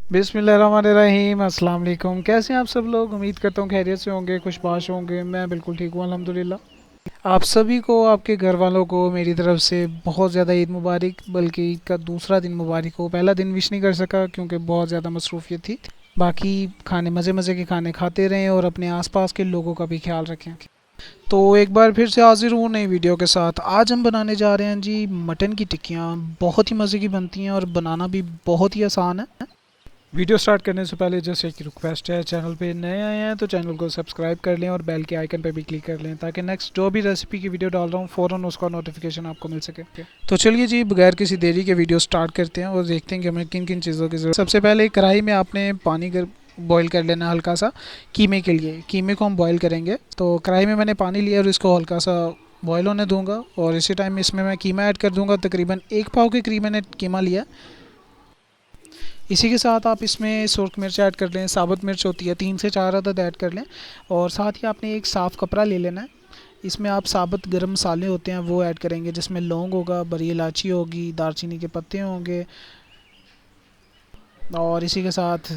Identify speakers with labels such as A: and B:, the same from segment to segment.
A: बिस्मिल्लाहिर्रहमानिर्रहीम। अस्सलाम वालेकुम। कैसे हैं आप सब लोग? उम्मीद करता हूँ खैरियत से होंगे, खुशबाश होंगे। मैं बिल्कुल ठीक हूँ अल्हम्दुलिल्लाह। आप सभी को, आपके घर वालों को मेरी तरफ से बहुत ज़्यादा ईद मुबारक। बल्कि ईद का दूसरा दिन मुबारक हो। पहला दिन विश नहीं कर सका क्योंकि बहुत ज़्यादा मसरूफियत थी। बाकी खाने, मज़े मज़े के खाने खाते रहें और अपने आसपास के लोगों का भी ख्याल रखें। तो एक बार फिर से हाजिर हूँ नई वीडियो के साथ। आज हम बनाने जा रहे हैं जी मटन की टिक्कियाँ। बहुत ही मज़े की बनती हैं और बनाना भी बहुत ही आसान है। वीडियो स्टार्ट करने से पहले जस्ट एक रिक्वेस्ट है, चैनल पे नए आए हैं तो चैनल को सब्सक्राइब कर लें और बेल के आइकन पे भी क्लिक कर लें ताकि नेक्स्ट जो भी रेसिपी की वीडियो डाल रहा हूँ फ़ौरन उसका नोटिफिकेशन आपको मिल सके। तो चलिए जी, बगैर किसी देरी के वीडियो स्टार्ट करते हैं और देखते हैं कि हमें किन किन चीज़ों की ज़रूरत। सबसे पहले कढ़ाई में आपने पानी बॉईल कर लेना हल्का सा। कीमे के लिए, कीमे को हम बॉईल करेंगे तो कढ़ाई में मैंने पानी लिया और इसको हल्का सा बॉयल होने दूंगा। और इसी टाइम में इसमें मैं कीमा ऐड कर दूंगा। तकरीबन 1 पाव के करीब मैंने कीमा लिया। इसी के साथ आप इसमें सुरख मिर्च ऐड कर लें। साबुत मिर्च होती है 3 से 4 अदद ऐड कर लें। और साथ ही आपने एक साफ़ कपड़ा ले लेना है। इसमें आप साबुत गरम मसाले होते हैं वो ऐड करेंगे, जिसमें लौंग होगा, बड़ी इलायची होगी, दालचीनी के पत्ते होंगे और इसी के साथ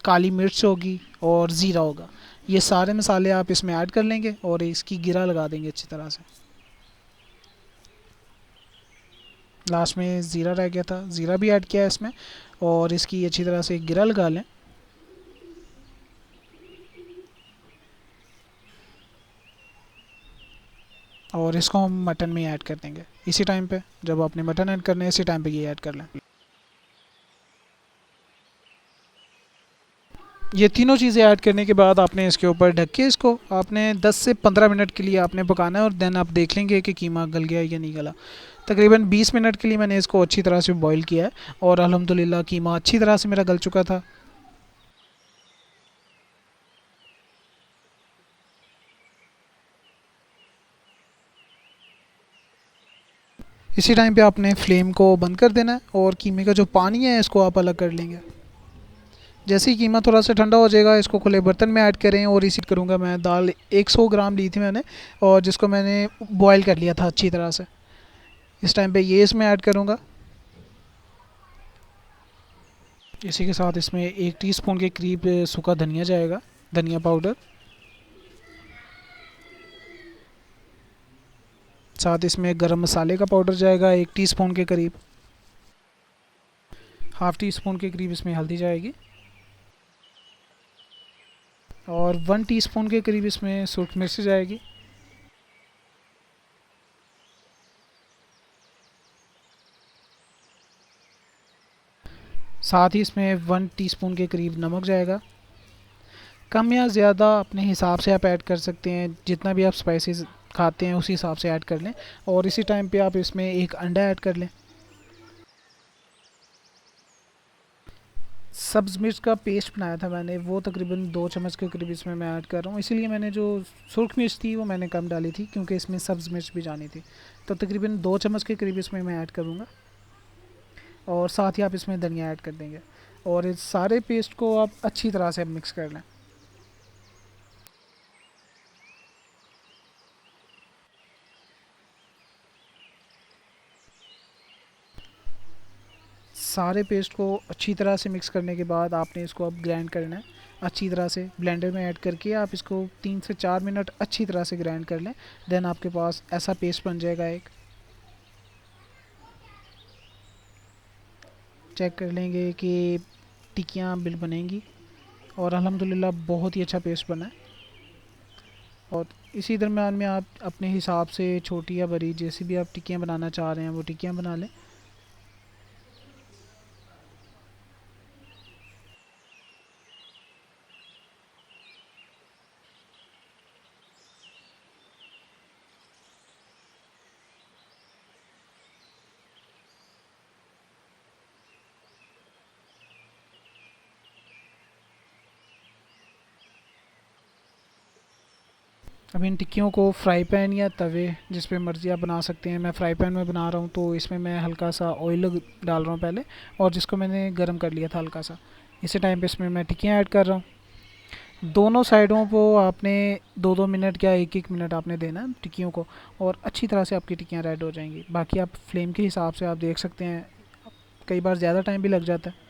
A: काली मिर्च होगी और ज़ीरा होगा। ये सारे मसाले आप इसमें ऐड कर लेंगे और इसकी गिरा लगा देंगे अच्छी तरह से। लास्ट में ज़ीरा रह गया था, ज़ीरा भी ऐड किया है इसमें और इसकी अच्छी तरह से गिरा लगा लें। और इसको हम मटन में ऐड कर देंगे इसी टाइम पे। जब आपने मटन ऐड करना है इसी टाइम पे ये ऐड कर लें। ये तीनों चीज़ें ऐड करने के बाद आपने इसके ऊपर ढक के इसको आपने 10 से 15 मिनट के लिए आपने पकाना है और देन आप देख लेंगे कि कीमा गल गया है या नहीं गला। तकरीबन 20 मिनट के लिए मैंने इसको अच्छी तरह से बॉईल किया है और अल्हम्दुलिल्लाह कीमा अच्छी तरह से मेरा गल चुका था। इसी टाइम पे आपने फ्लेम को बंद कर देना है और कीमे का जो पानी है इसको आप अलग कर लेंगे। जैसे ही कीमा थोड़ा सा ठंडा हो जाएगा इसको खुले बर्तन में ऐड करें। और इसी करूँगा मैं दाल 100 ग्राम ली थी मैंने और जिसको मैंने बॉईल कर लिया था अच्छी तरह से। इस टाइम पे ये इसमें ऐड करूँगा। इसी के साथ इसमें 1 टीस्पून के करीब सूखा धनिया जाएगा, धनिया पाउडर। साथ इसमें गरम मसाले का पाउडर जाएगा 1 टीस्पून के करीब। हाफ़ टी स्पून के करीब इसमें हल्दी जाएगी और 1 टीस्पून के करीब इसमें सूरख मिर्च जाएगी। साथ ही इसमें 1 टीस्पून के करीब नमक जाएगा। कम या ज़्यादा अपने हिसाब से आप ऐड कर सकते हैं, जितना भी आप स्पाइसेस खाते हैं उसी हिसाब से ऐड कर लें। और इसी टाइम पे आप इसमें एक अंडा ऐड कर लें। सब्ज़ मिर्च का पेस्ट बनाया था मैंने, वो तकरीबन 2 चम्मच के करीब इसमें मैं ऐड कर रहा हूँ। इसीलिए मैंने जो सुरख मिर्च थी वो मैंने कम डाली थी क्योंकि इसमें सब्ज़ मिर्च भी जानी थी। तो तकरीबन 2 चम्मच के करीब इसमें मैं ऐड करूँगा। और साथ ही आप इसमें धनिया ऐड कर देंगे और इस सारे पेस्ट को आप अच्छी तरह से मिक्स कर लें। सारे पेस्ट को अच्छी तरह से मिक्स करने के बाद आपने इसको अब ग्राइंड करना है अच्छी तरह से। ब्लेंडर में ऐड करके आप इसको 3 से 4 मिनट अच्छी तरह से ग्राइंड कर लें। देन आपके पास ऐसा पेस्ट बन जाएगा एक। चेक कर लेंगे कि टिक्कियाँ बिल बनेंगी और अल्हम्दुलिल्लाह बहुत ही अच्छा पेस्ट बना है। और इसी दरम्यान में आप अपने हिसाब से छोटी या बड़ी जैसी भी आप टिक्कियाँ बनाना चाह रहे हैं वो टिक्कियाँ बना लें। अब इन टिक्कियों को फ्राई पैन या तवे जिस पे मर्ज़ी आप बना सकते हैं। मैं फ्राई पैन में बना रहा हूँ तो इसमें मैं हल्का सा ऑयल डाल रहा हूँ पहले और जिसको मैंने गर्म कर लिया था हल्का सा। इसी टाइम पे इसमें मैं टिक्कियाँ ऐड कर रहा हूँ। दोनों साइडों को आपने 2-2 मिनट या 1-1 मिनट आपने देना है टिक्कियों को और अच्छी तरह से आपकी टिक्कियाँ रेड हो जाएंगी। बाकी आप फ्लेम के हिसाब से आप देख सकते हैं, कई बार ज़्यादा टाइम भी लग जाता है।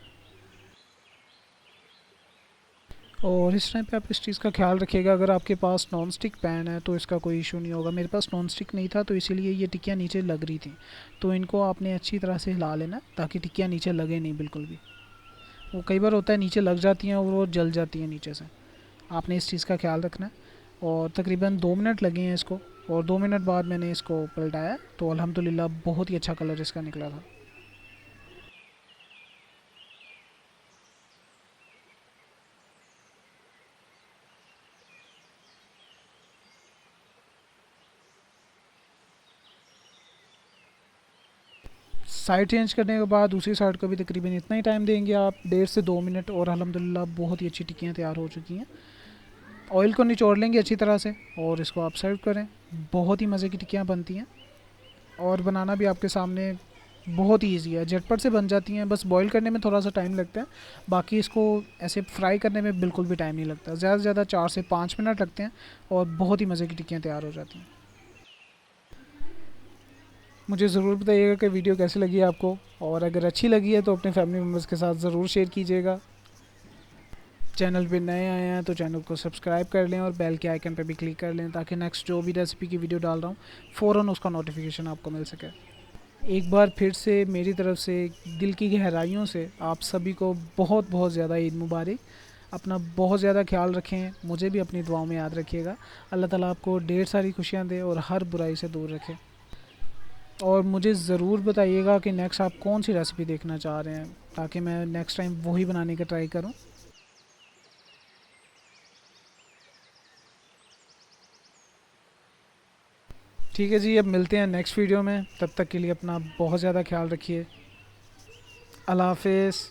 A: और इस टाइम पे आप इस चीज़ का ख्याल रखिएगा, अगर आपके पास नॉन स्टिक पैन है तो इसका कोई इशू नहीं होगा। मेरे पास नॉन स्टिक नहीं था तो इसीलिए ये टिक्कियाँ नीचे लग रही थी। तो इनको आपने अच्छी तरह से हिला लेना ताकि टिक्कियाँ नीचे लगे नहीं बिल्कुल भी। वो कई बार होता है नीचे लग जाती हैं और वो जल जाती हैं नीचे से। आपने इस चीज़ का ख्याल रखना है। और तकरीबन 2 मिनट लगे हैं इसको, और 2 मिनट बाद मैंने इसको पलटाया तो अल्हम्दुलिल्लाह बहुत ही अच्छा कलर इसका निकला था। साइड चेंज करने के बाद दूसरी साइड को भी तकरीबन इतना ही टाइम देंगे आप, 1.5 से 2 मिनट, और अल्हम्दुलिल्लाह बहुत ही अच्छी टिक्कियाँ तैयार हो चुकी हैं। ऑयल को निचोड़ लेंगे अच्छी तरह से और इसको आप सर्व करें। बहुत ही मज़े की टिक्कियाँ बनती हैं, और बनाना भी आपके सामने बहुत ही ईजी है, झटपट से बन जाती हैं। बस बॉईल करने में थोड़ा सा टाइम लगता है, बाकी इसको ऐसे फ्राई करने में बिल्कुल भी टाइम नहीं लगता। ज़्यादा से ज़्यादा 4 से 5 मिनट लगते हैं और बहुत ही मज़े की टिक्कियाँ तैयार हो जाती हैं। मुझे ज़रूर बताइएगा कि वीडियो कैसी लगी आपको, और अगर अच्छी लगी है तो अपने फैमिली मेम्बर्स के साथ ज़रूर शेयर कीजिएगा। चैनल पे नए आए हैं तो चैनल को सब्सक्राइब कर लें और बेल के आइकन पे भी क्लिक कर लें ताकि नेक्स्ट जो भी रेसिपी की वीडियो डाल रहा हूँ फ़ौरन उसका नोटिफिकेशन आपको मिल सके। एक बार फिर से मेरी तरफ से दिल की गहराइयों से आप सभी को बहुत बहुत ज़्यादा ईद मुबारक। अपना बहुत ज़्यादा ख्याल रखें, मुझे भी अपनी दुआओं में याद रखिएगा। अल्लाह ताला आपको ढेर सारी खुशियाँ दे और हर बुराई से दूर रखे। और मुझे ज़रूर बताइएगा कि नेक्स्ट आप कौन सी रेसिपी देखना चाह रहे हैं ताकि मैं नेक्स्ट टाइम वही बनाने का ट्राई करूं। ठीक है जी, अब मिलते हैं नेक्स्ट वीडियो में। तब तक के लिए अपना बहुत ज़्यादा ख्याल रखिए। अल्लाह हाफ़िज़।